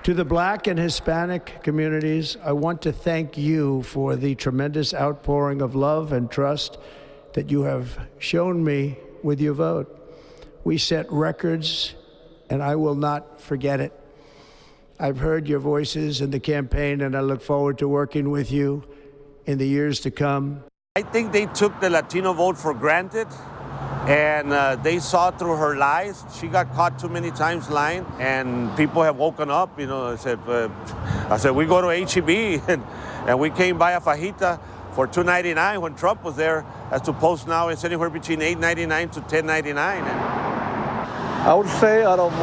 To the Black and Hispanic communities, I want to thank you for the tremendous outpouring of love and trust that you have shown me with your vote. We set records, and I will not forget it. I've heard your voices in the campaign, and I look forward to working with you in the years to come. I think they took the Latino vote for granted, and they saw through her lies. She got caught too many times lying, and people have woken up. You know, I said we go to HEB, and we came by a fajita for $2.99 when Trump was there, as opposed now it's anywhere between $8.99 to $10.99. I would say out of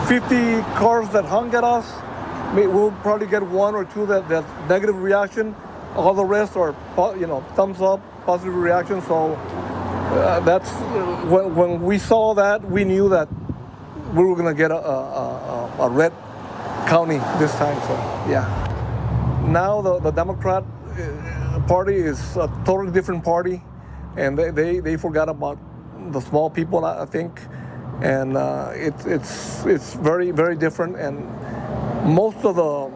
50 cars that hung at us, we'll probably get one or two that negative reaction. All the rest are, thumbs up, positive reaction. So that's when we saw that, we knew that we were going to get a red county this time. So yeah. Now the Democrat Party is a totally different party, and they forgot about the small people, I think, and it's very, very different. And most of the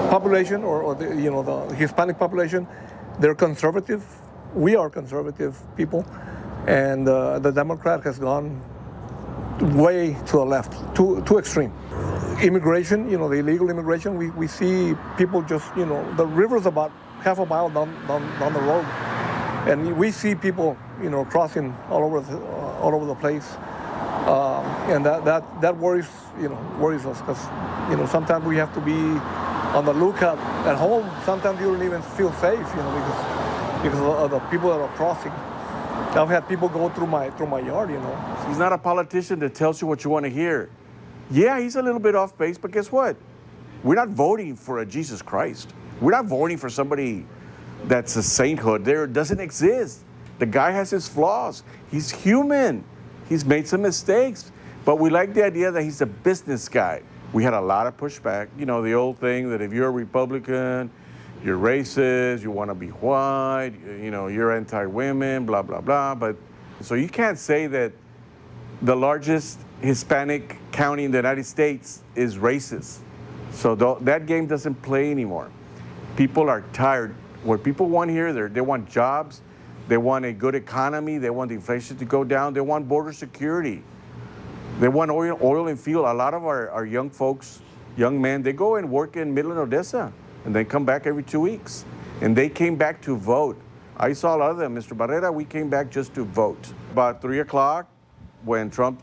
population, or the Hispanic population, they're conservative. We are conservative people, and the Democrat has gone way to the left, too extreme. Immigration, the illegal immigration, we see people just, the river's about half a mile down the road, and we see people, crossing all over the place, and that worries us, because sometimes we have to be on the lookout at home. Sometimes you don't even feel safe, because of the people that are crossing. I've had people go through my yard, He's not a politician that tells you what you want to hear. Yeah, he's a little bit off base, but guess what? We're not voting for a Jesus Christ. We're not voting for somebody that's a sainthood. There doesn't exist. The guy has his flaws. He's human. He's made some mistakes, but we like the idea that he's a business guy. We had a lot of pushback. The old thing that if you're a Republican, you're racist, you want to be white, you're anti-women, blah, blah, blah. But so you can't say that the largest Hispanic county in the United States is racist. So that game doesn't play anymore. People are tired. What people want here, they want jobs, they want a good economy, they want the inflation to go down, they want border security. They want oil and fuel. A lot of our young folks, young men, they go and work in Midland, Odessa, and they come back every 2 weeks. And they came back to vote. I saw a lot of them. Mr. Barrera, we came back just to vote. About 3 o'clock, when Trump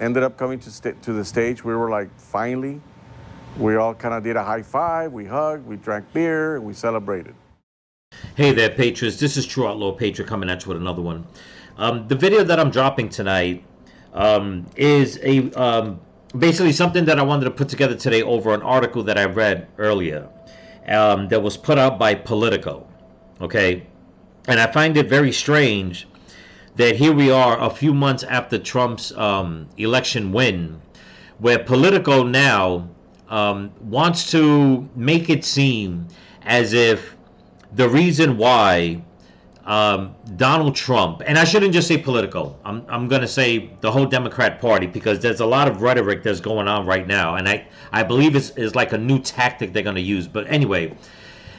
ended up coming to the stage, we were like, finally. We all kind of did a high five, we hugged, we drank beer, and we celebrated. Hey there, Patriots. This is True Outlaw Patriot coming at you with another one. The video that I'm dropping tonight is basically something that I wanted to put together today over an article that I read earlier that was put out by Politico. Okay, and I find it very strange that here we are a few months after Trump's election win, where Politico now wants to make it seem as if the reason why Donald Trump, and I shouldn't just say Politico, I'm going to say the whole Democrat Party, because there's a lot of rhetoric that's going on right now, and I believe it's like a new tactic they're going to use. But anyway,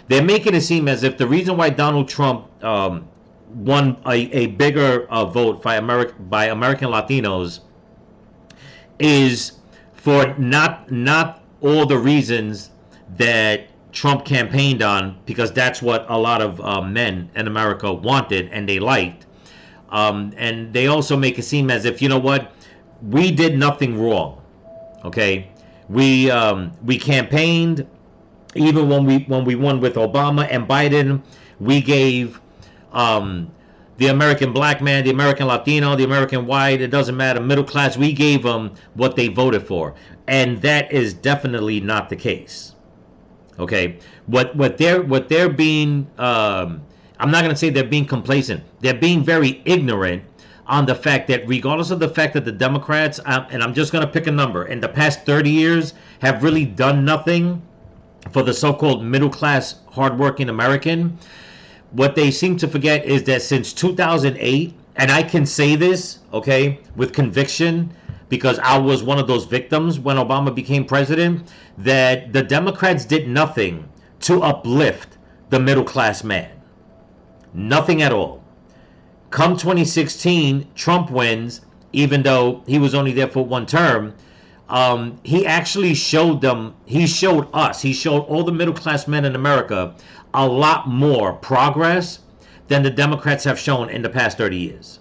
they're making it seem as if the reason why Donald Trump won a bigger vote by American Latinos is for not all the reasons that Trump campaigned on, because that's what a lot of men in America wanted and they liked. And they also make it seem as if, we did nothing wrong. Okay, we campaigned even when we won with Obama and Biden. We gave the American black man, the American Latino, the American white, it doesn't matter, middle class, we gave them what they voted for. And that is definitely not the case. Okay, what they're being, I'm not going to say they're being complacent. They're being very ignorant on the fact that regardless of the fact that the Democrats, and I'm just going to pick a number, in the past 30 years have really done nothing for the so-called middle class, hardworking American. What they seem to forget is that since 2008, and I can say this, okay, with conviction, because I was one of those victims when Obama became president, that the Democrats did nothing to uplift the middle class man. Nothing at all. Come 2016, Trump wins, even though he was only there for one term. He actually showed them, he showed us, he showed all the middle class men in America a lot more progress than the Democrats have shown in the past 30 years.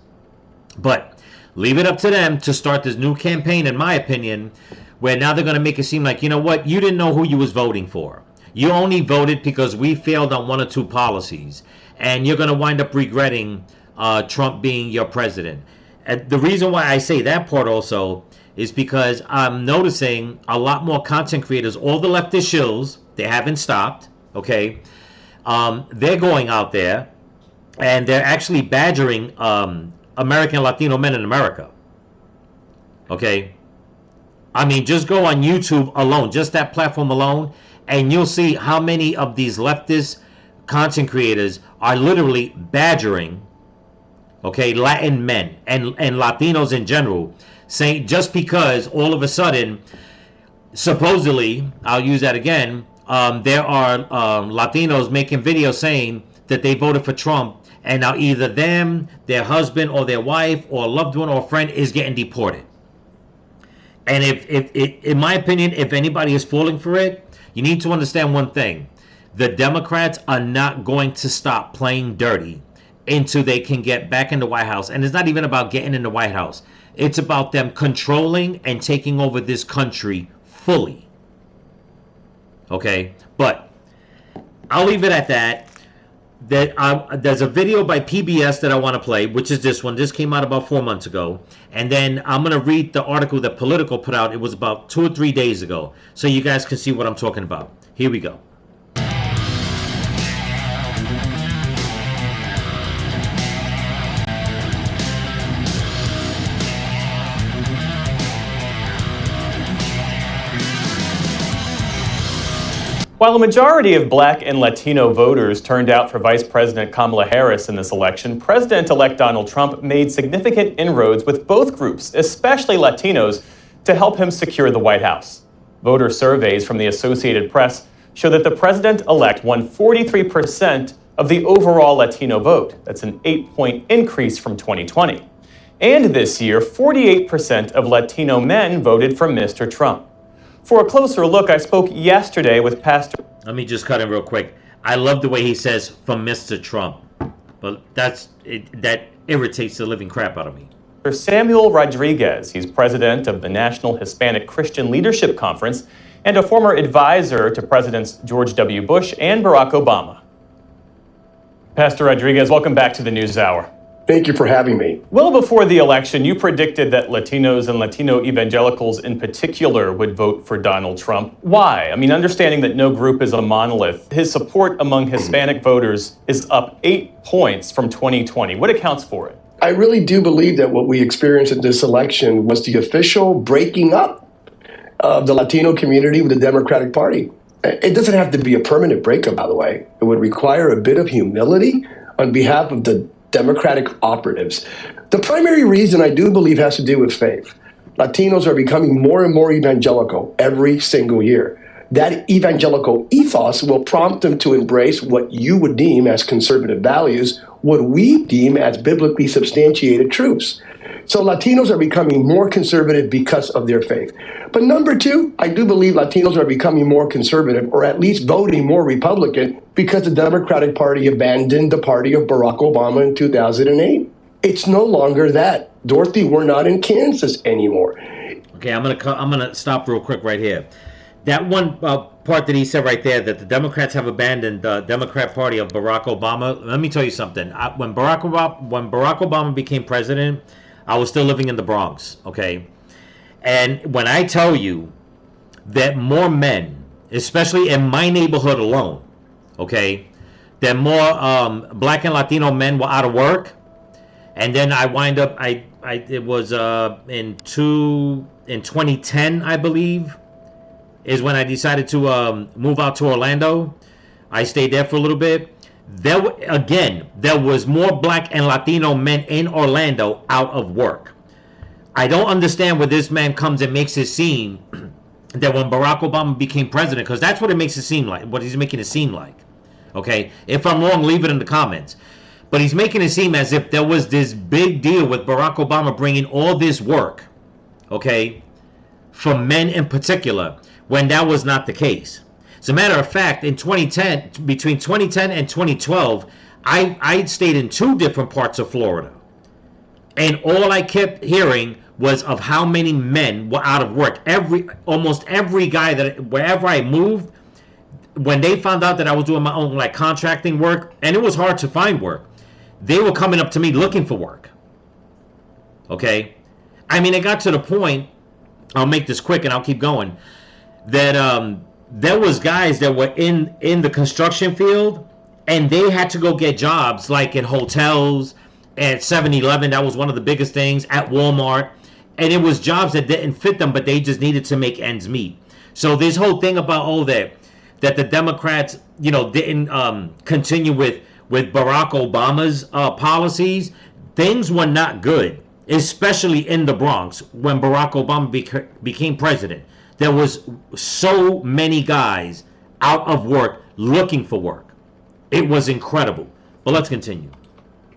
But leave it up to them to start this new campaign, in my opinion, where now they're going to make it seem like, you know what, you didn't know who you was voting for. You only voted because we failed on one or two policies, and you're going to wind up regretting Trump being your president. And the reason why I say that part also is because I'm noticing a lot more content creators, all the leftist shills, they haven't stopped, okay? They're going out there and they're actually badgering American Latino men in America, okay? I mean, just go on YouTube alone, just that platform alone, and you'll see how many of these leftist content creators are literally badgering, okay, Latin men and Latinos in general, saying just because all of a sudden, supposedly, I'll use that again, there are Latinos making videos saying that they voted for Trump, and now either them, their husband, or their wife, or loved one, or friend is getting deported. And if in my opinion, if anybody is falling for it, you need to understand one thing. The Democrats are not going to stop playing dirty until they can get back in the White House. And it's not even about getting in the White House. It's about them controlling and taking over this country fully. Okay? But I'll leave it at that. There's a video by PBS that I want to play, which is this one. This came out about 4 months ago. And then I'm going to read the article that Politico put out. It was about 2 or 3 days ago. So you guys can see what I'm talking about. Here we go. While a majority of Black and Latino voters turned out for Vice President Kamala Harris in this election, President-elect Donald Trump made significant inroads with both groups, especially Latinos, to help him secure the White House. Voter surveys from the Associated Press show that the president-elect won 43% of the overall Latino vote. That's an 8-point increase from 2020. And this year, 48% of Latino men voted for Mr. Trump. For a closer look, I spoke yesterday with Pastor... Let me just cut in real quick. I love the way he says, from Mr. Trump. But that irritates the living crap out of me. Samuel Rodriguez. He's president of the National Hispanic Christian Leadership Conference and a former advisor to Presidents George W. Bush and Barack Obama. Pastor Rodriguez, welcome back to the NewsHour. Thank you for having me. Well before the election, you predicted that Latinos and Latino evangelicals in particular would vote for Donald Trump. Why? I mean, understanding that no group is a monolith, his support among Hispanic voters is up 8 points from 2020. What accounts for it? I really do believe that what we experienced in this election was the official breaking up of the Latino community with the Democratic Party. It doesn't have to be a permanent breakup, by the way. It would require a bit of humility on behalf of the Democratic operatives. The primary reason I do believe has to do with faith. Latinos are becoming more and more evangelical every single year. That evangelical ethos will prompt them to embrace what you would deem as conservative values, what we deem as biblically substantiated truths. So Latinos are becoming more conservative because of their faith. But number two, I do believe Latinos are becoming more conservative, or at least voting more Republican, because the Democratic Party abandoned the party of Barack Obama in 2008. It's no longer that. Dorothy, we're not in Kansas anymore. Okay, I'm gonna stop real quick right here. That one part that he said right there, that the Democrats have abandoned the Democrat Party of Barack Obama. Let me tell you something. When Barack Obama became president, I was still living in the Bronx, okay? And when I tell you that more men, especially in my neighborhood alone, okay, that more Black and Latino men were out of work, and then I wind up, it was in 2010, I believe, is when I decided to move out to Orlando. I stayed there for a little bit. There was more Black and Latino men in Orlando out of work. I don't understand where this man comes and makes it seem that when Barack Obama became president, because that's what it makes it seem like, what he's making it seem like. Okay? If I'm wrong, leave it in the comments. But he's making it seem as if there was this big deal with Barack Obama bringing all this work, okay, for men in particular, when that was not the case. As a matter of fact, in 2010, between 2010 and 2012, I stayed in 2 different parts of Florida. And all I kept hearing was of how many men were out of work. Almost every guy that, wherever I moved, when they found out that I was doing my own like contracting work, and it was hard to find work, they were coming up to me looking for work. Okay? I mean, it got to the point, I'll make this quick and I'll keep going, that there was guys that were in the construction field, and they had to go get jobs like in hotels, at 7-Eleven, that was one of the biggest things, at Walmart, and it was jobs that didn't fit them, but they just needed to make ends meet. So this whole thing about that the Democrats, didn't continue with Barack Obama's policies, things were not good, especially in the Bronx when Barack Obama became president. There was so many guys out of work looking for work. It was incredible. But let's continue.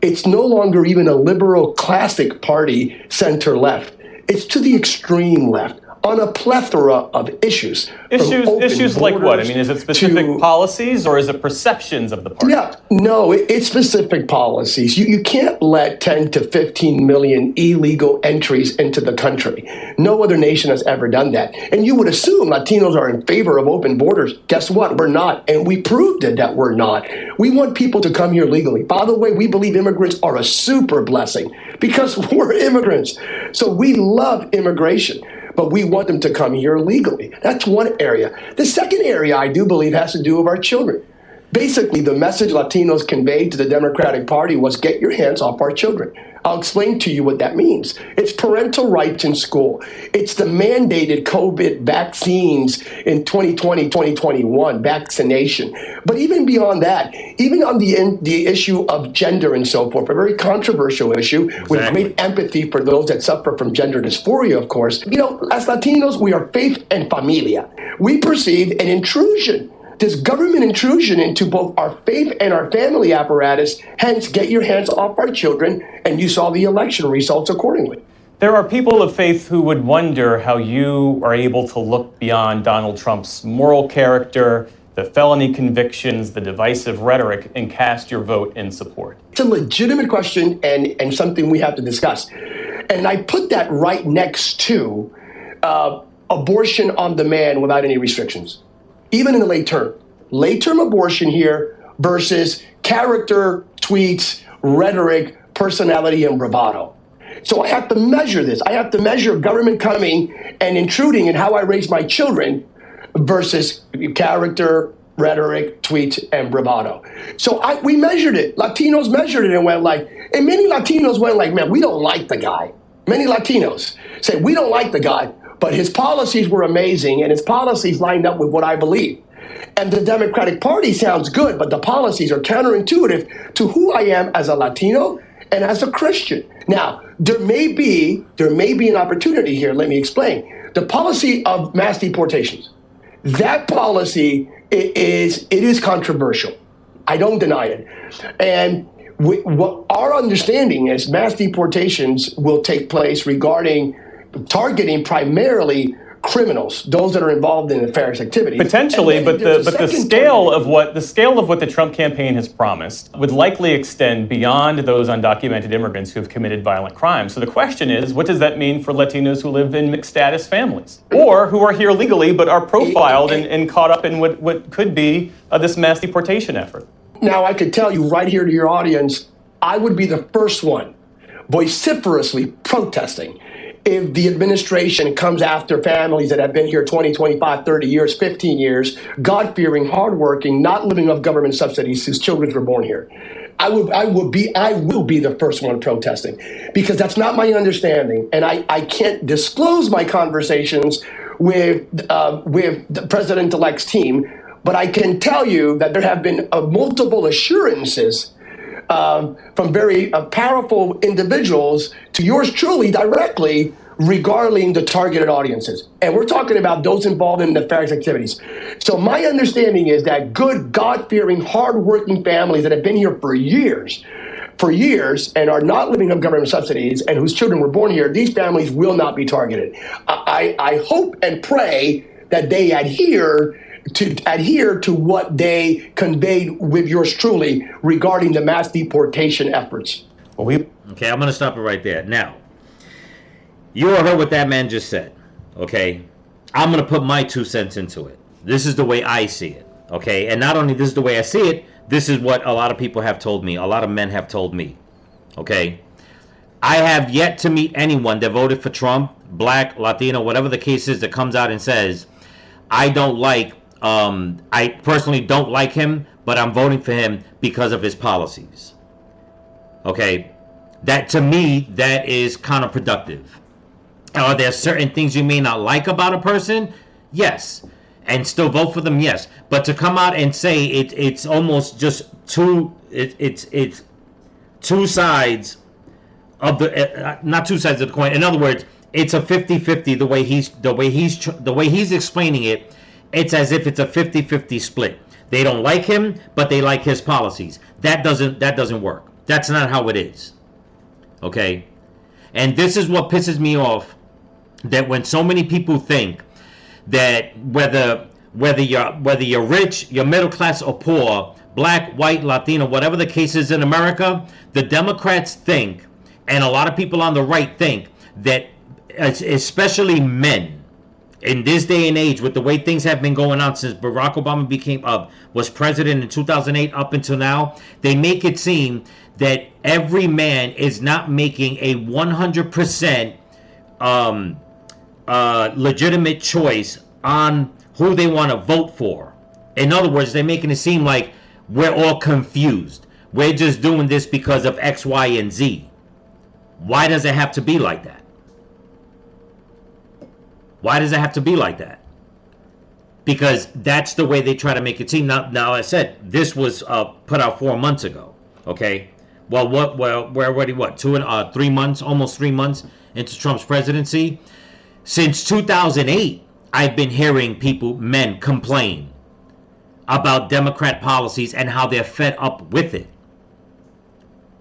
It's no longer even a liberal classic party center left. It's to the extreme left on a plethora of issues. Issues like what? I mean, is it specific policies or is it perceptions of the party? Yeah, no, it's specific policies. You can't let 10 to 15 million illegal entries into the country. No other nation has ever done that. And you would assume Latinos are in favor of open borders. Guess what? We're not. And we proved it that we're not. We want people to come here legally. By the way, we believe immigrants are a super blessing because we're immigrants. So we love immigration, but we want them to come here legally. That's one area. The second area I do believe has to do with our children. Basically, the message Latinos conveyed to the Democratic Party was get your hands off our children. I'll explain to you what that means. It's parental rights in school. It's the mandated COVID vaccines in 2020, 2021, vaccination. But even beyond that, even on the issue of gender and so forth, a very controversial issue with great empathy for those that suffer from gender dysphoria, of course. As Latinos, we are faith and familia. We perceive an intrusion, this government intrusion into both our faith and our family apparatus. Hence, get your hands off our children, and you saw the election results accordingly. There are people of faith who would wonder how you are able to look beyond Donald Trump's moral character, the felony convictions, the divisive rhetoric, and cast your vote in support. It's a legitimate question and something we have to discuss. And I put that right next to abortion on demand without any restrictions. Even in the late term abortion here versus character, tweets, rhetoric, personality, and bravado. So I have to measure this. I have to measure government coming and intruding in how I raise my children versus character, rhetoric, tweets, and bravado. So we measured it. Latinos measured it and many Latinos went like, man, we don't like the guy. Many Latinos say, we don't like the guy, but his policies were amazing, and his policies lined up with what I believe. And the Democratic Party sounds good, but the policies are counterintuitive to who I am as a Latino and as a Christian. Now, there may be an opportunity here. Let me explain. The policy of mass deportations, that policy is controversial. I don't deny it. And what our understanding is, mass deportations will take place regarding targeting primarily criminals, those that are involved in nefarious activities. Potentially, but the scale of what the Trump campaign has promised would likely extend beyond those undocumented immigrants who have committed violent crimes. So the question is, what does that mean for Latinos who live in mixed status families, or who are here legally but are profiled and caught up in what could be this mass deportation effort? Now, I could tell you right here to your audience, I would be the first one vociferously protesting if the administration comes after families that have been here 20, 25, 30 years, 15 years, God-fearing, hardworking, not living off government subsidies whose children were born here. I will be the first one protesting, because that's not my understanding. And I can't disclose my conversations with the president-elect's team, but I can tell you that there have been multiple assurances from very powerful individuals to yours truly directly regarding the targeted audiences. And we're talking about those involved in nefarious activities. So my understanding is that good, God-fearing, hardworking families that have been here for years, and are not living on government subsidies and whose children were born here, these families will not be targeted. I hope and pray that they adhere to what they conveyed with yours truly regarding the mass deportation efforts. Okay, I'm going to stop it right there. Now, you all heard what that man just said, okay? I'm going to put my 2 cents into it. This is the way I see it, okay? And not only this is the way I see it, this is what a lot of people have told me. A lot of men have told me, okay? I have yet to meet anyone that voted for Trump, black, Latino, whatever the case is, that comes out and says, I personally don't like him, but I'm voting for him because of his policies. Okay? That, to me, that is counterproductive. Are there certain things you may not like about a person? Yes. And still vote for them? Yes. But to come out and say it's almost just it's two sides of the not two sides of the coin. In other words, it's a 50-50 the way he's explaining it. It's as if it's a 50-50 split. They don't like him, but they like his policies. That doesn't work. That's not how it is. Okay? And this is what pisses me off, that when so many people think that whether you're rich, you're middle class or poor, black, white, Latino, whatever the case is in America, the Democrats think, and a lot of people on the right think, that especially men in this day and age, with the way things have been going on since Barack Obama was president in 2008 up until now, they make it seem that every man is not making a 100% legitimate choice on who they want to vote for. In other words, they're making it seem like we're all confused. We're just doing this because of X, Y, and Z. Why does it have to be like that? Why does it have to be like that? Because that's the way they try to make it seem. Now I said this was put out 4 months ago. Okay. Well, we're already 3 months, almost 3 months into Trump's presidency. Since 2008, I've been hearing men complain about Democrat policies and how they're fed up with it.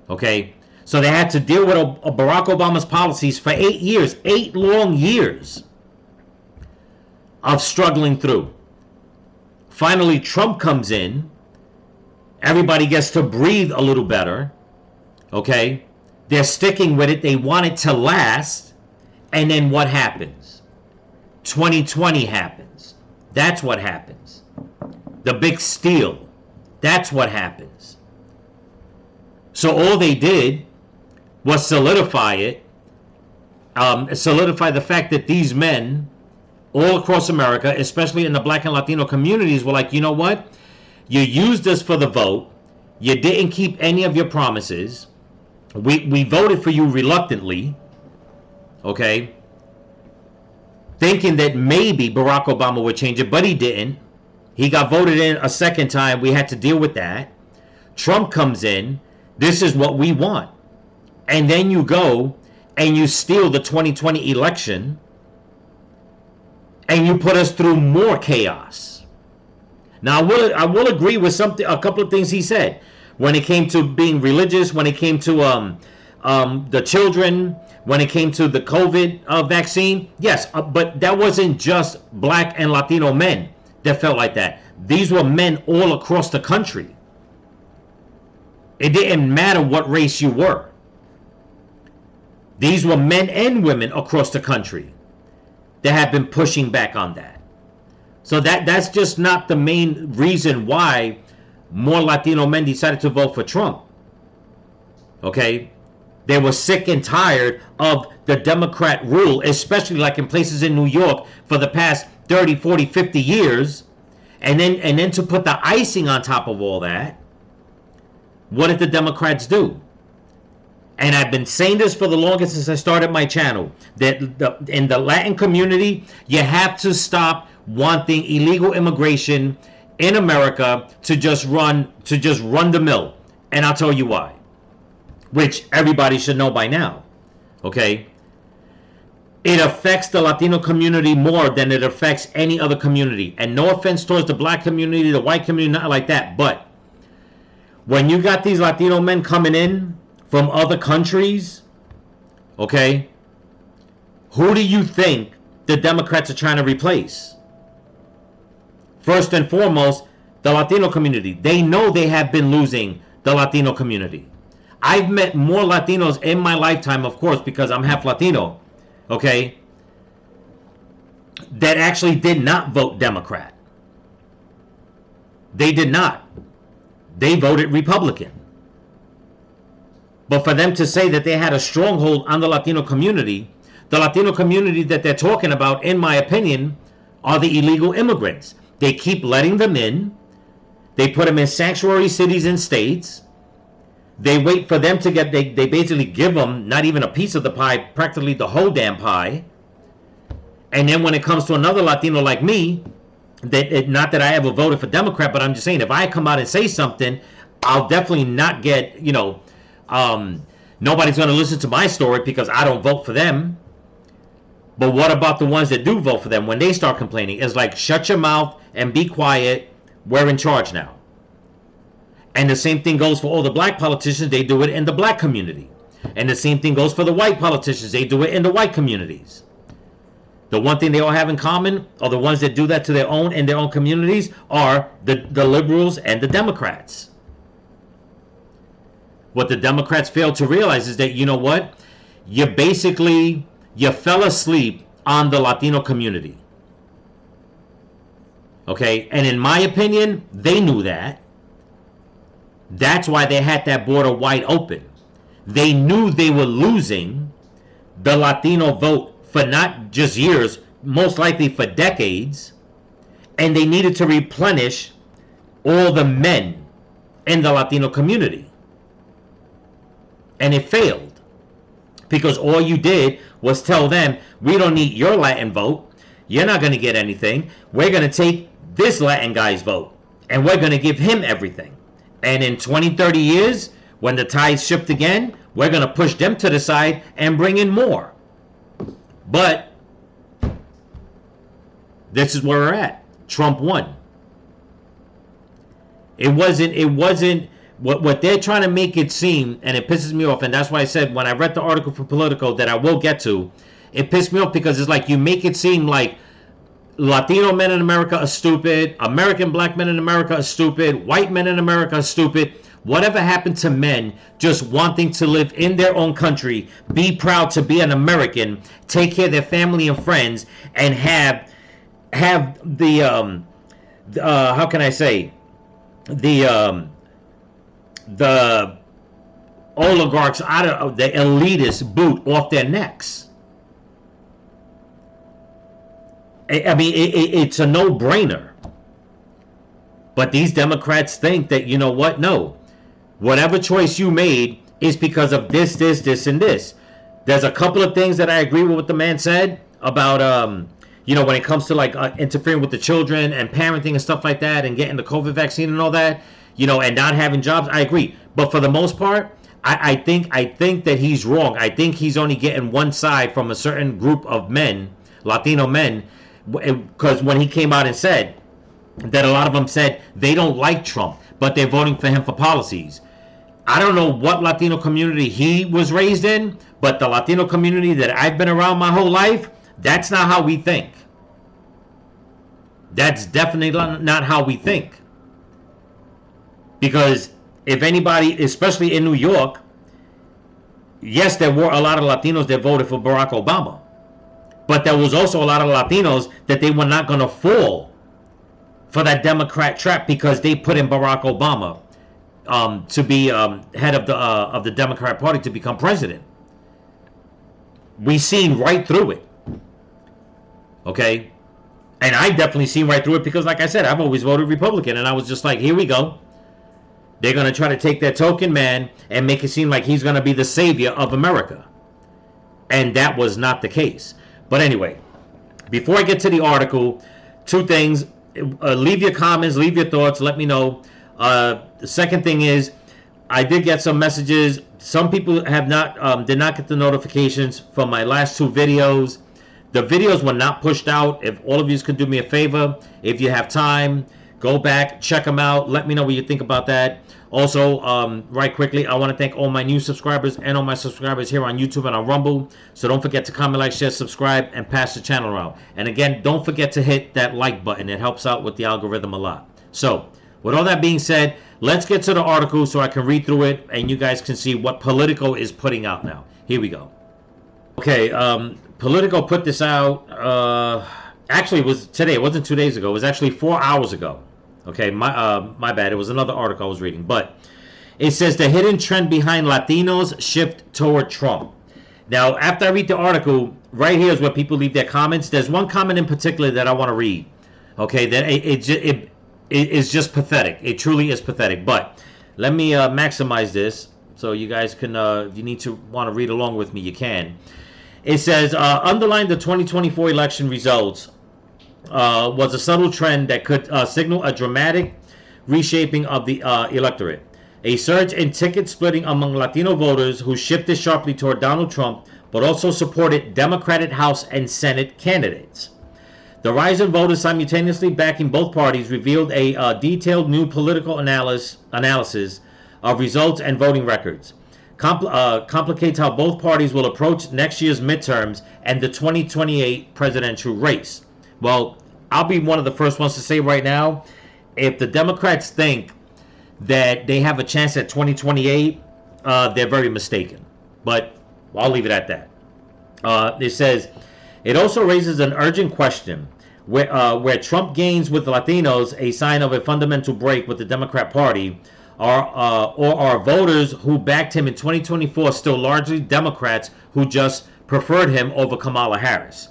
Okay? So they had to deal with Barack Obama's policies for 8 years, 8 long years of struggling through. Finally, Trump comes in. Everybody gets to breathe a little better. Okay? They're sticking with it. They want it to last. And then what happens? 2020 happens. That's what happens. The big steal. That's what happens. So all they did was solidify it. Solidify the fact that these men all across America, especially in the black and Latino communities, were like, you know what? You used us for the vote. You didn't keep any of your promises. We voted for you reluctantly. Okay? Thinking that maybe Barack Obama would change it, but he didn't. He got voted in a second time. We had to deal with that. Trump comes in. This is what we want. And then you go and you steal the 2020 election and you put us through more chaos. Now, I will agree with a couple of things he said when it came to being religious, when it came to the children, when it came to the COVID vaccine. Yes, but that wasn't just black and Latino men that felt like that. These were men all across the country. It didn't matter what race you were. These were men and women across the country that have been pushing back on that. So that's just not the main reason why more Latino men decided to vote for Trump. Okay? They were sick and tired of the Democrat rule, especially like in places in New York for the past 30, 40, 50 years. And then to put the icing on top of all that, what did the Democrats do? And I've been saying this for the longest since I started my channel, that in the Latin community, you have to stop wanting illegal immigration in America to just run the mill. And I'll tell you why, which everybody should know by now. Okay? it affects the Latino community more than it affects any other community. And no offense towards the black community, the white community, not like that. But when you got these Latino men coming in from other countries, okay, who do you think the Democrats are trying to replace? First and foremost, the Latino community. They know they have been losing the Latino community. I've met more Latinos in my lifetime, of course, because I'm half Latino, okay, that actually did not vote Democrat. They did not. They voted Republican. But for them to say that they had a stronghold on the Latino community that they're talking about, in my opinion, are the illegal immigrants. They keep letting them in. They put them in sanctuary cities and states. They wait for them to get, they basically give them not even a piece of the pie, practically the whole damn pie. And then when it comes to another Latino like me, not that I ever voted for Democrat, but I'm just saying, if I come out and say something, I'll definitely not get, nobody's going to listen to my story because I don't vote for them. But what about the ones that do vote for them? When they start complaining, it's like, shut your mouth and be quiet. We're in charge now. And the same thing goes for all the black politicians. They do it in the black community. And the same thing goes for the white politicians. They do it in the white communities. The one thing they all have in common, or the ones that do that to their own in their own communities, are the liberals and the Democrats. What the Democrats fail to realize is that, you know what? You fell asleep on the Latino community. Okay? And in my opinion, they knew that. That's why they had that border wide open. They knew they were losing the Latino vote for not just years, most likely for decades. And they needed to replenish all the men in the Latino community. And it failed. Because all you did was tell them, we don't need your Latin vote. You're not going to get anything. We're going to take this Latin guy's vote. And we're going to give him everything. And in 20, 30 years, when the tides shift again, we're going to push them to the side and bring in more. But this is where we're at. Trump won. It wasn't what they're trying to make it seem, and it pisses me off, and that's why I said when I read the article from Politico that I will get to, it pissed me off because it's like you make it seem like Latino men in America are stupid, American black men in America are stupid, white men in America are stupid. Whatever happened to men just wanting to live in their own country, be proud to be an American, take care of their family and friends, and have the how can I say, the oligarchs out of the elitists boot off their necks. I mean, it's a no-brainer. But these Democrats think that, you know what? No. Whatever choice you made is because of this, and this. There's a couple of things that I agree with what the man said about, when it comes to like interfering with the children and parenting and stuff like that and getting the COVID vaccine and all that, and not having jobs. I agree. But for the most part, I think that he's wrong. I think he's only getting one side from a certain group of men, Latino men, because when he came out and said that a lot of them said they don't like Trump, but they're voting for him for policies. I don't know what Latino community he was raised in, but the Latino community that I've been around my whole life, that's not how we think. That's definitely not how we think. Because if anybody, especially in New York, yes, there were a lot of Latinos that voted for Barack Obama. But there was also a lot of Latinos that they were not going to fall for that Democrat trap because they put in Barack Obama to be head of the Democrat Party to become president. We seen right through it. Okay? And I definitely seen right through it because, like I said, I've always voted Republican. And I was just like, here we go. They're going to try to take that token man and make it seem like he's going to be the savior of America. And that was not the case. But anyway, before I get to the article, two things. Leave your comments, leave your thoughts, let me know. The second thing is, I did get some messages. Some people have not did not get the notifications from my last two videos. The videos were not pushed out. If all of you could do me a favor, if you have time, go back, check them out. Let me know what you think about that. Also, right quickly, I want to thank all my new subscribers and all my subscribers here on YouTube and on Rumble. So don't forget to comment, like, share, subscribe, and pass the channel around. And again, don't forget to hit that like button. It helps out with the algorithm a lot. So, with all that being said, let's get to the article so I can read through it and you guys can see what Politico is putting out now. Here we go. Okay, Politico put this out. Actually, it was today. It wasn't 2 days ago. It was actually 4 hours ago. Okay, my bad. It was another article I was reading. But it says the hidden trend behind Latinos shift toward Trump. Now, after I read the article, right here is where people leave their comments. There's one comment in particular that I want to read. Okay, that it is just pathetic. It truly is pathetic. But let me maximize this so you guys can, if you need to want to read along with me, you can. It says, underlying the 2024 election results was a subtle trend that could signal a dramatic reshaping of the electorate. A surge in ticket splitting among Latino voters who shifted sharply toward Donald Trump, but also supported Democratic House and Senate candidates. The rise in voters simultaneously backing both parties revealed a detailed new political analysis of results and voting records. Complicates how both parties will approach next year's midterms and the 2028 presidential race. Well, I'll be one of the first ones to say right now, if the Democrats think that they have a chance at 2028, they're very mistaken. But I'll leave it at that. It says, it also raises an urgent question. Where Trump gains with Latinos a sign of a fundamental break with the Democrat Party, or are voters who backed him in 2024 still largely Democrats who just preferred him over Kamala Harris?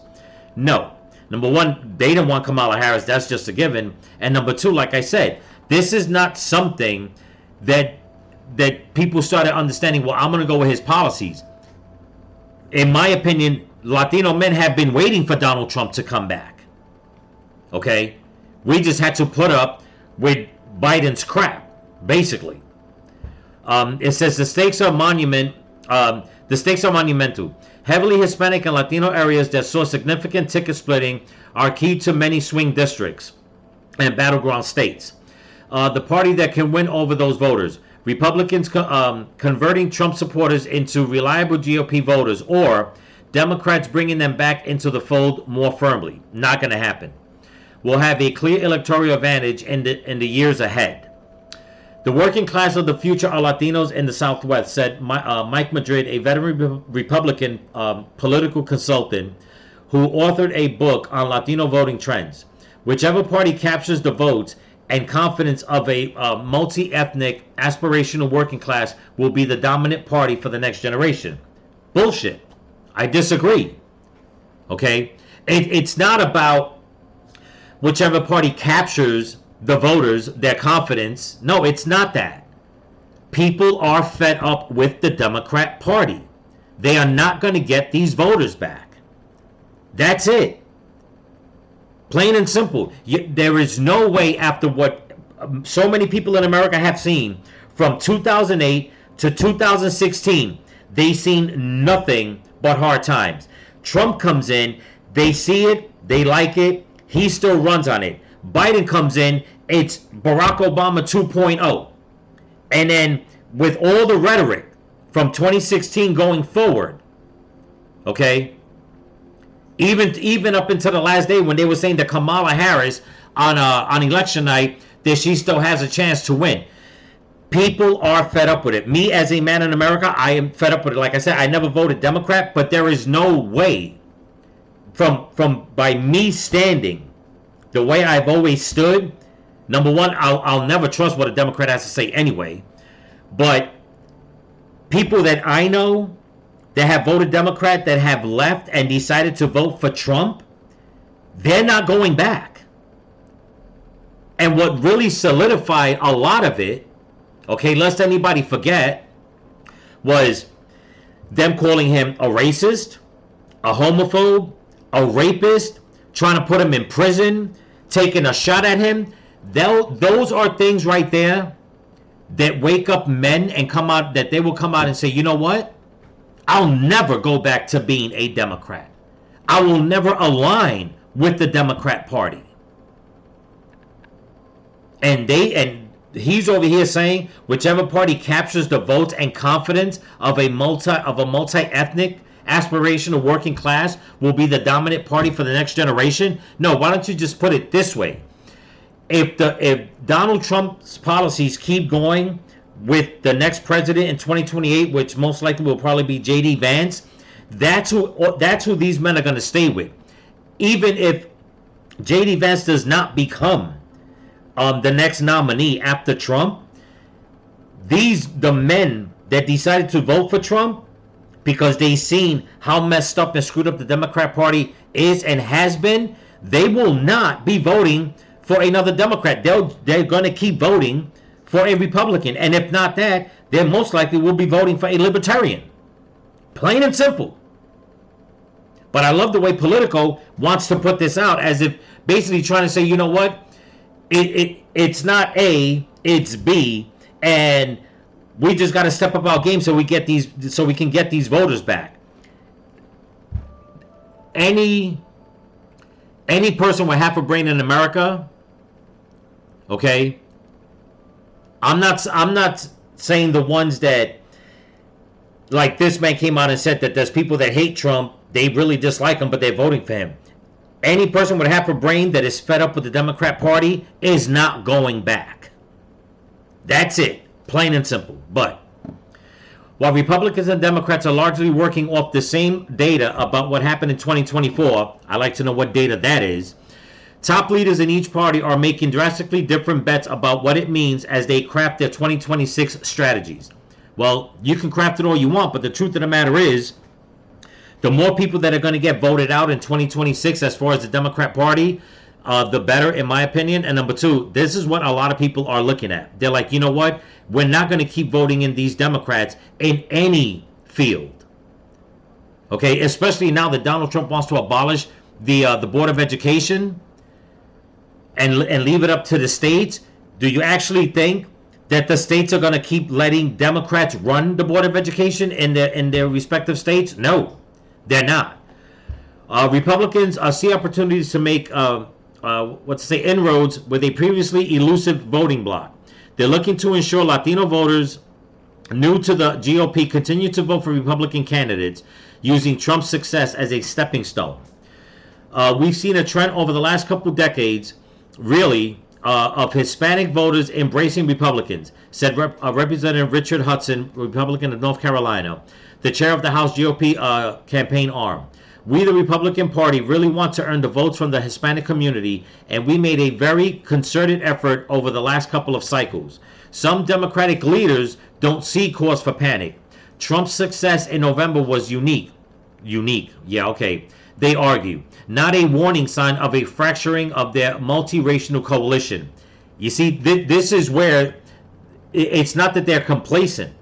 No. Number one, they didn't want Kamala Harris. That's just a given. And number two, like I said, this is not something that people started understanding, well, I'm going to go with his policies. In my opinion, Latino men have been waiting for Donald Trump to come back. Okay? We just had to put up with Biden's crap, basically. It says the stakes are monumental. Heavily Hispanic and Latino areas that saw significant ticket splitting are key to many swing districts and battleground states. The party that can win over those voters, Republicans converting Trump supporters into reliable GOP voters, or Democrats bringing them back into the fold more firmly. Not going to happen. Will have a clear electoral advantage in the years ahead. The working class of the future are Latinos in the Southwest, said Mike Madrid, a veteran Republican political consultant who authored a book on Latino voting trends. Whichever party captures the votes and confidence of a multi-ethnic aspirational working class will be the dominant party for the next generation. Bullshit. I disagree. Okay? It's not about whichever party captures the voters, their confidence. No, it's not that. People are fed up with the Democrat Party. They are not going to get these voters back. That's it. Plain and simple. There is no way, after what so many people in America have seen from 2008 to 2016, they've seen nothing but hard times. Trump comes in, they see it, they like it, he still runs on it. Biden comes in, it's Barack Obama 2.0. And then with all the rhetoric from 2016 going forward, okay, even up until the last day when they were saying that Kamala Harris on election night, that she still has a chance to win. People are fed up with it. Me, as a man in America, I am fed up with it. Like I said, I never voted Democrat, but there is no way by me standing the way I've always stood. Number one, I'll never trust what a Democrat has to say anyway. But people that I know that have voted Democrat, that have left and decided to vote for Trump, they're not going back. And what really solidified a lot of it, okay, lest anybody forget, was them calling him a racist, a homophobe, a rapist, trying to put him in prison, taking a shot at him. Those are things right there that wake up men and come out, that they will come out and say, you know what? I'll never go back to being a Democrat. I will never align with the Democrat Party. And he's over here saying whichever party captures the votes and confidence of a multi-ethnic aspirational working class will be the dominant party for the next generation. No, why don't you just put it this way? If Donald Trump's policies keep going with the next president in 2028, which most likely will probably be J.D. Vance, that's who these men are going to stay with. Even if J.D. Vance does not become the next nominee after Trump, the men that decided to vote for Trump because they seen how messed up and screwed up the Democrat Party is and has been, they will not be voting for another Democrat. They're going to keep voting for a Republican. And if not that, they most likely will be voting for a Libertarian. Plain and simple. But I love the way Politico wants to put this out as if basically trying to say, you know what? It's not A, it's B, and we just got to step up our game so we can get these voters back. Any person with half a brain in America, okay? I'm not saying the ones that, like this man came out and said that there's people that hate Trump, they really dislike him, but they're voting for him. Any person with half a brain that is fed up with the Democrat Party is not going back. That's it. Plain and simple. But while Republicans and Democrats are largely working off the same data about what happened in 2024, I like to know what data that is, top leaders in each party are making drastically different bets about what it means as they craft their 2026 strategies. Well, you can craft it all you want, but the truth of the matter is, the more people that are going to get voted out in 2026 as far as the Democrat Party, the better, in my opinion. And number two, this is what a lot of people are looking at. They're like, you know what? We're not going to keep voting in these Democrats in any field. Okay, especially now that Donald Trump wants to abolish the Board of Education and leave it up to the states. Do you actually think that the states are going to keep letting Democrats run the Board of Education in their respective states? No. They're not. Republicans see opportunities to make inroads with a previously elusive voting bloc. They're looking to ensure Latino voters new to the GOP continue to vote for Republican candidates, using Trump's success as a stepping stone. We've seen a trend over the last couple of decades, really, of Hispanic voters embracing Republicans, said Representative Richard Hudson, Republican of North Carolina, the chair of the House GOP campaign arm. We, the Republican Party, really want to earn the votes from the Hispanic community, and we made a very concerted effort over the last couple of cycles. Some Democratic leaders don't see cause for panic. Trump's success in November was unique. Yeah, okay. They argue. Not a warning sign of a fracturing of their multiracial coalition. You see, this is where it's not that they're complacent.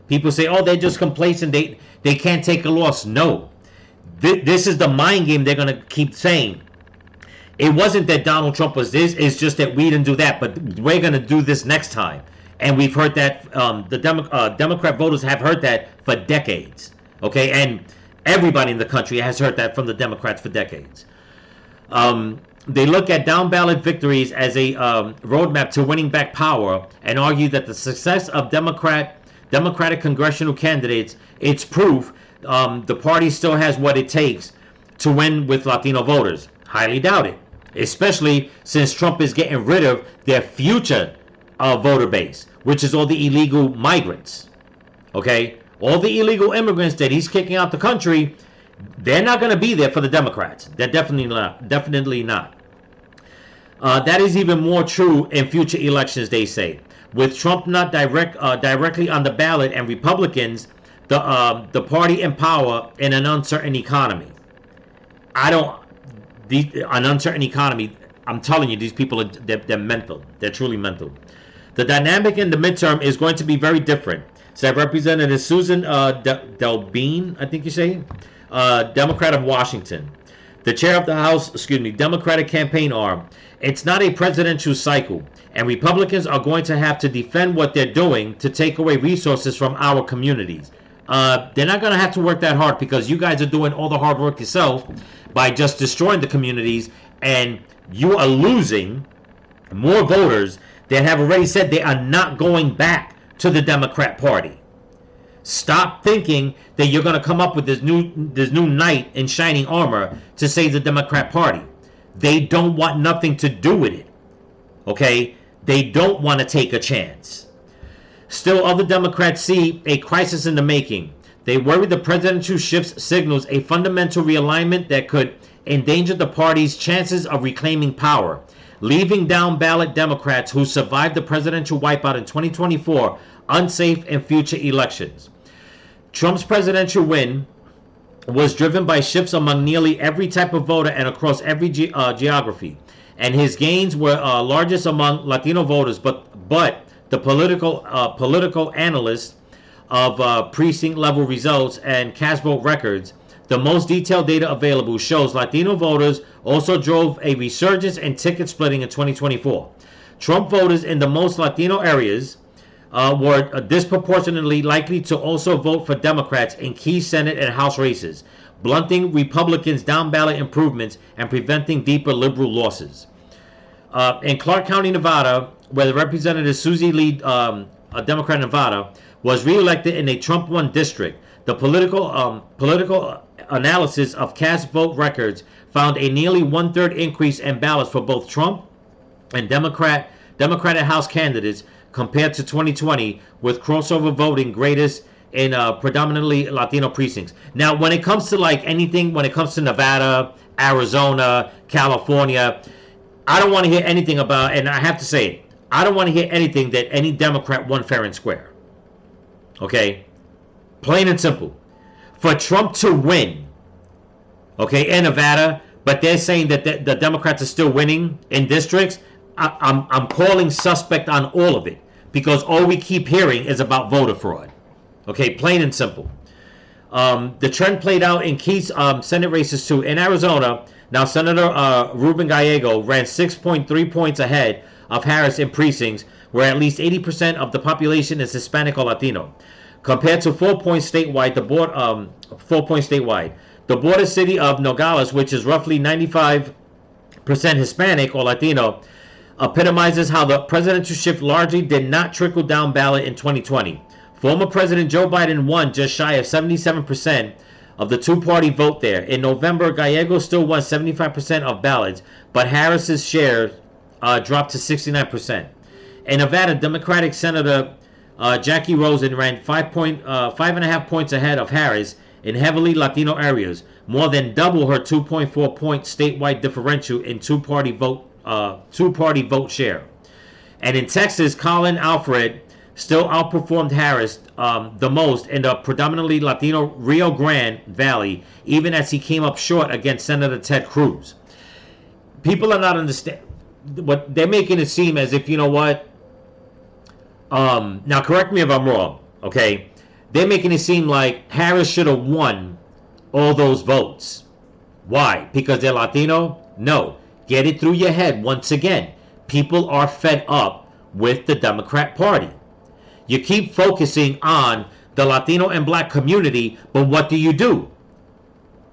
People say, oh, they're just complacent. They can't take a loss. No. This is the mind game they're going to keep saying. It wasn't that Donald Trump was this. It's just that we didn't do that. But we're going to do this next time. And we've heard that. The Democrat voters have heard that for decades. Okay? And everybody in the country has heard that from the Democrats for decades. They look at down-ballot victories as a roadmap to winning back power and argue that the success of Democratic congressional candidates, it's proof the party still has what it takes to win with Latino voters. Highly doubt it, especially since Trump is getting rid of their future voter base, which is all the illegal migrants. Okay? All the illegal immigrants that he's kicking out the country, they're not going to be there for the Democrats. They're definitely not. That is even more true in future elections, they say. With Trump not directly on the ballot and Republicans, the party in power in an uncertain economy. An uncertain economy, I'm telling you, these people they're mental. They're truly mental. The dynamic in the midterm is going to be very different, said Representative Susan Delbene, I think you say, Democrat of Washington, the chair of the House, Democratic campaign arm. It's not a presidential cycle, and Republicans are going to have to defend what they're doing to take away resources from our communities. they're not going to have to work that hard because you guys are doing all the hard work yourself by just destroying the communities, and you are losing more voters that have already said they are not going back to the Democrat Party. Stop thinking that you're going to come up with this new knight in shining armor to save the Democrat Party. They don't want nothing to do with it. Okay? They don't want to take a chance. Still, other Democrats see a crisis in the making. They worry the presidential shift signals a fundamental realignment that could endanger the party's chances of reclaiming power, leaving down ballot Democrats who survived the presidential wipeout in 2024 unsafe in future elections. Trump's presidential win was driven by shifts among nearly every type of voter and across every geography, and his gains were largest among Latino voters. But the political analysts of precinct level results and cast vote records, the most detailed data available shows Latino voters also drove a resurgence in ticket splitting in 2024. Trump voters in the most Latino areas were disproportionately likely to also vote for Democrats in key Senate and House races, blunting Republicans' down-ballot improvements and preventing deeper liberal losses. In Clark County, Nevada, where the Representative Susie Lee, a Democrat in Nevada, was reelected in a Trump-won district, the political analysis of cast vote records found a nearly one-third increase in ballots for both Trump and Democratic House candidates compared to 2020, with crossover voting greatest in predominantly Latino precincts. Now, when it comes to like anything, when it comes to Nevada, Arizona, California, I don't want to hear anything about, and I have to say it, I don't want to hear anything that any Democrat won fair and square. Okay? Plain and simple. For Trump to win, okay, in Nevada, but they're saying that the Democrats are still winning in districts, I'm calling suspect on all of it, because all we keep hearing is about voter fraud. Okay, plain and simple. The trend played out in key Senate races too. In Arizona, now Senator Ruben Gallego ran 6.3 points ahead of Harris in precincts where at least 80% of the population is Hispanic or Latino. Compared to 4 points statewide, the border city of Nogales, which is roughly 95% Hispanic or Latino, epitomizes how the presidential shift largely did not trickle down ballot in 2020. Former President Joe Biden won just shy of 77% of the two-party vote there. In November, Gallego still won 75% of ballots, but Harris's share dropped to 69%. In Nevada, Democratic Senator Jackie Rosen ran 5.5 points ahead of Harris in heavily Latino areas, more than double her 2.4 point statewide differential in two-party vote share. And in Texas, Colin Alfred still outperformed Harris the most in the predominantly Latino Rio Grande Valley, even as he came up short against Senator Ted Cruz. People are not understanding what they're making it seem as if, you know what, now correct me if I'm wrong, okay? They're making it seem like Harris should have won all those votes. Why? Because they're Latino? No. Get it through your head once again. People are fed up with the Democrat Party. You keep focusing on the Latino and black community, but what do?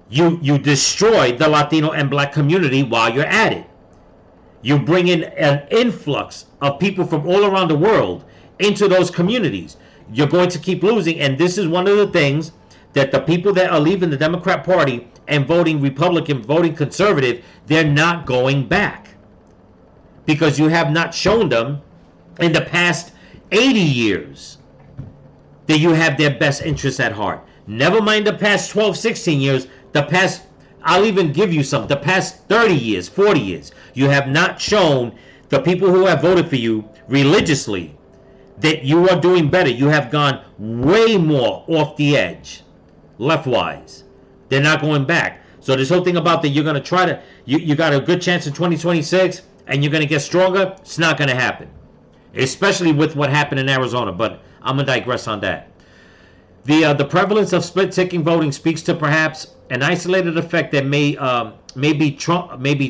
You destroy the Latino and black community while you're at it. You bring in an influx of people from all around the world into those communities. You're going to keep losing, and this is one of the things that the people that are leaving the Democrat Party and voting Republican, voting conservative, they're not going back. Because you have not shown them in the past 80 years that you have their best interests at heart. Never mind the past 12, 16 years, the past, I'll even give you some, the past 30 years, 40 years. You have not shown the people who have voted for you religiously that you are doing better. You have gone way more off the edge, left-wise. They're not going back. So this whole thing about that you're going to try to, you got a good chance in 2026 and you're going to get stronger, it's not going to happen. Especially with what happened in Arizona, but I'm going to digress on that. The prevalence of split-ticking voting speaks to perhaps an isolated effect that may be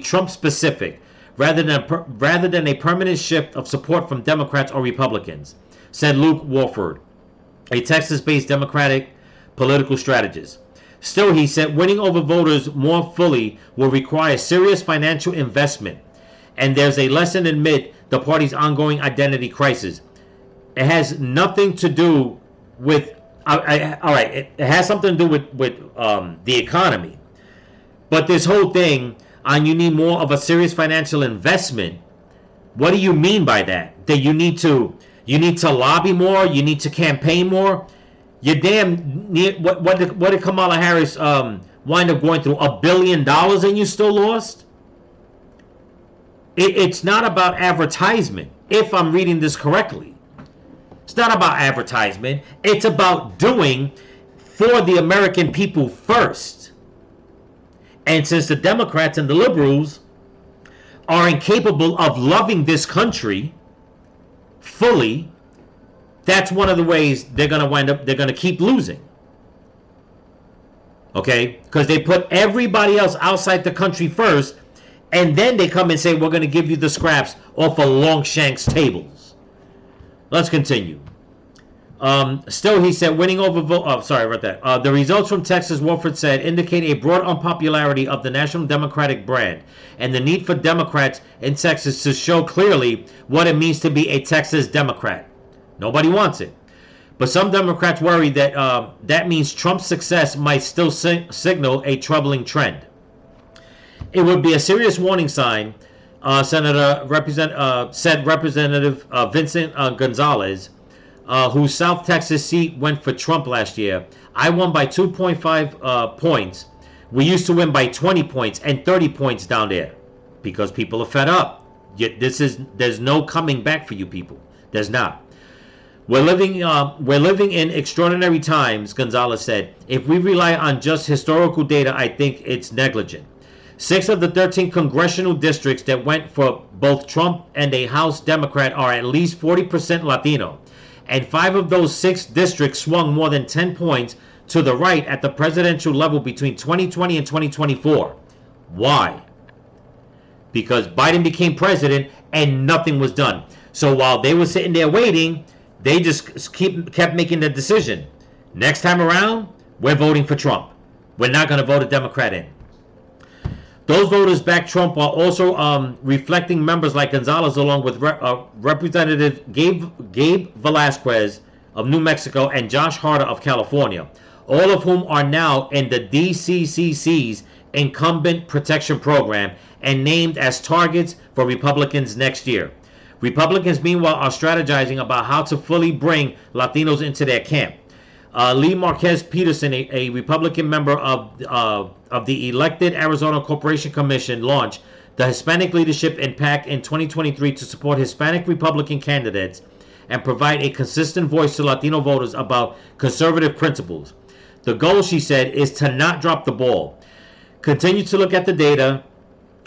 Trump-specific, rather than a permanent shift of support from Democrats or Republicans, said Luke Warford, a Texas-based Democratic political strategist. Still, he said, winning over voters more fully will require serious financial investment, and there's a lesson amid the party's ongoing identity crisis. It has nothing to do with, all right, it has something to do with the economy. But this whole thing on you need more of a serious financial investment, what do you mean by that? That you need to lobby more, you need to campaign more? You damn near, what did Kamala Harris wind up going through? $1 billion and you still lost? It's not about advertisement, if I'm reading this correctly. It's not about advertisement. It's about doing for the American people first. And since the Democrats and the liberals are incapable of loving this country fully, that's one of the ways they're going to keep losing. Okay? Because they put everybody else outside the country first, and then they come and say, we're going to give you the scraps off of Longshank's tables. Let's continue. Still, he said, winning over vote. Oh, sorry about that. The results from Texas, Wolford said, indicate a broad unpopularity of the National Democratic brand and the need for Democrats in Texas to show clearly what it means to be a Texas Democrat. Nobody wants it. But some Democrats worry that that means Trump's success might still signal a troubling trend. It would be a serious warning sign, said Representative Vincent Gonzalez, whose South Texas seat went for Trump last year. I won by 2.5 points. We used to win by 20 points and 30 points down there because people are fed up. There's no coming back for you people. There's not. We're living in extraordinary times, Gonzalez said. If we rely on just historical data, I think it's negligent. 6 of the 13 congressional districts that went for both Trump and a House Democrat are at least 40% Latino. And 5 of those 6 districts swung more than 10 points to the right at the presidential level between 2020 and 2024. Why? Because Biden became president and nothing was done. So while they were sitting there waiting, they just kept making the decision. Next time around, we're voting for Trump. We're not going to vote a Democrat in. Those voters back Trump while also reflecting members like Gonzalez along with Representative Gabe Velasquez of New Mexico and Josh Harder of California, all of whom are now in the DCCC's Incumbent Protection Program and named as targets for Republicans next year. Republicans, meanwhile, are strategizing about how to fully bring Latinos into their camp. Lee Marquez Peterson, a Republican member of the elected Arizona Corporation Commission, launched the Hispanic Leadership PAC in 2023 to support Hispanic Republican candidates and provide a consistent voice to Latino voters about conservative principles. The goal, she said, is to not drop the ball. Continue to look at the data,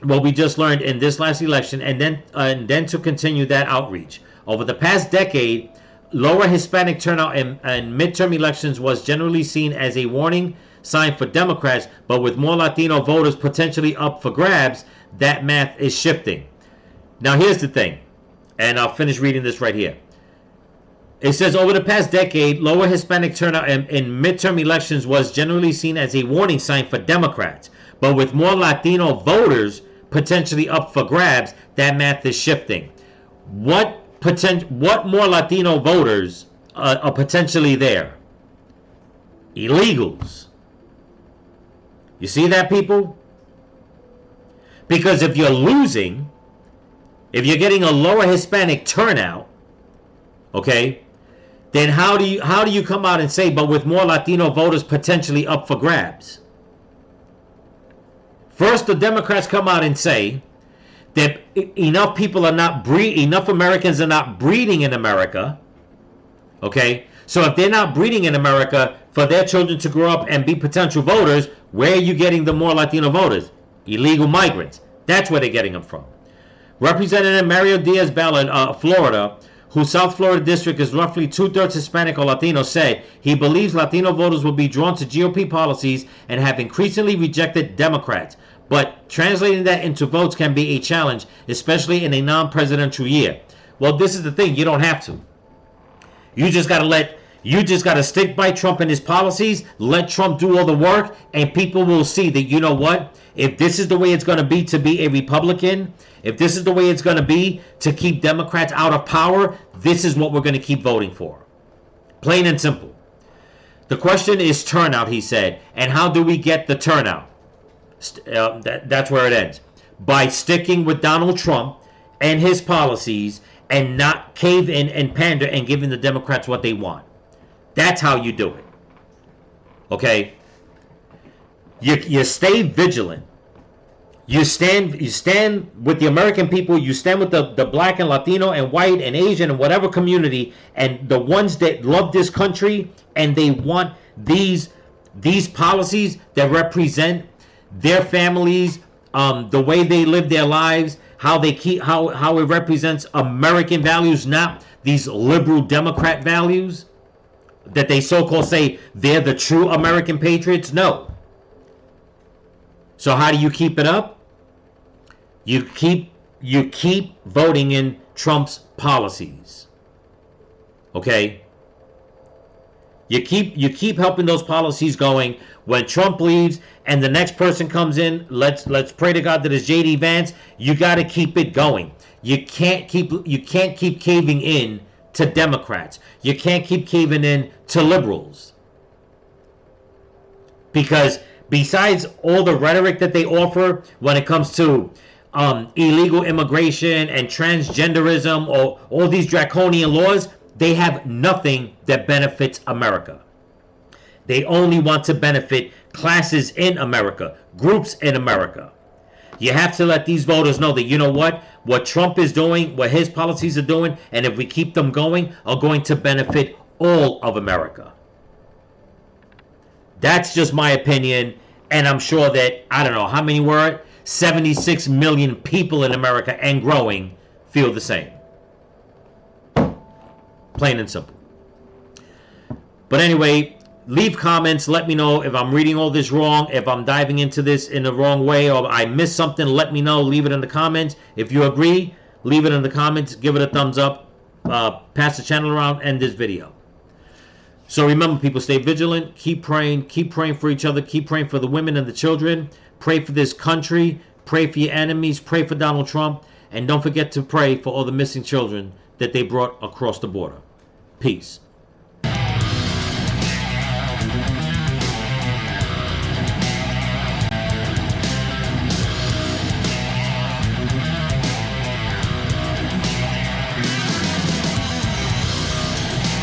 what we just learned in this last election, and then to continue that outreach. Over the past decade, lower Hispanic turnout in midterm elections was generally seen as a warning sign for Democrats, but with more Latino voters potentially up for grabs, that math is shifting. Now here's the thing, and I'll finish reading this right here. It says, over the past decade, lower Hispanic turnout in midterm elections was generally seen as a warning sign for Democrats, but with more Latino voters potentially up for grabs, that math is shifting. What more Latino voters are potentially there? Illegals. You see that, people? Because if you're losing, if you're getting a lower Hispanic turnout, okay, then how do you come out and say, but with more Latino voters potentially up for grabs? First, the Democrats come out and say that enough Americans are not breeding in America. Okay, so if they're not breeding in America for their children to grow up and be potential voters, where are you getting the more Latino voters? Illegal migrants. That's where they're getting them from. Representative Mario Diaz-Balart of Florida, whose South Florida district is roughly 2/3 Hispanic or Latino, said he believes Latino voters will be drawn to GOP policies and have increasingly rejected Democrats. But translating that into votes can be a challenge, especially in a non-presidential year. Well, this is the thing. You don't have to. You just got to let You just got to stick by Trump and his policies, let Trump do all the work, and people will see that, you know what? If this is the way it's going to be a Republican, if this is the way it's going to be to keep Democrats out of power, this is what we're going to keep voting for. Plain and simple. The question is turnout, he said. And how do we get the turnout? That's where it ends. By sticking with Donald Trump and his policies and not cave in and pander and giving the Democrats what they want. That's how you do it. Okay? You stay vigilant. You stand with the American people. You stand with the black and Latino and white and Asian and whatever community, and the ones that love this country and they want these policies that represent their families, the way they live their lives, how it represents American values, not these liberal Democrat values that they so-called say they're the true American patriots. No. So how do you keep it up? You keep voting in Trump's policies. Okay? You keep helping those policies going. When Trump leaves and the next person comes in, let's pray to God that it's J.D. Vance. You got to keep it going. You can't keep caving in to Democrats. You can't keep caving in to liberals. Because besides all the rhetoric that they offer when it comes to illegal immigration and transgenderism or all these draconian laws, they have nothing that benefits America. They only want to benefit classes in America, groups in America. You have to let these voters know that, you know what Trump is doing, what his policies are doing, and if we keep them going, are going to benefit all of America. That's just my opinion, and I'm sure that, I don't know, how many were it? 76 million people in America and growing feel the same. Plain and simple. But anyway, leave comments. Let me know if I'm reading all this wrong, if I'm diving into this in the wrong way, or I missed something. Let me know. Leave it in the comments. If you agree, leave it in the comments. Give it a thumbs up. Pass the channel around. End this video. So remember, people, stay vigilant. Keep praying. Keep praying for each other. Keep praying for the women and the children. Pray for this country. Pray for your enemies. Pray for Donald Trump. And don't forget to pray for all the missing children that they brought across the border. Peace.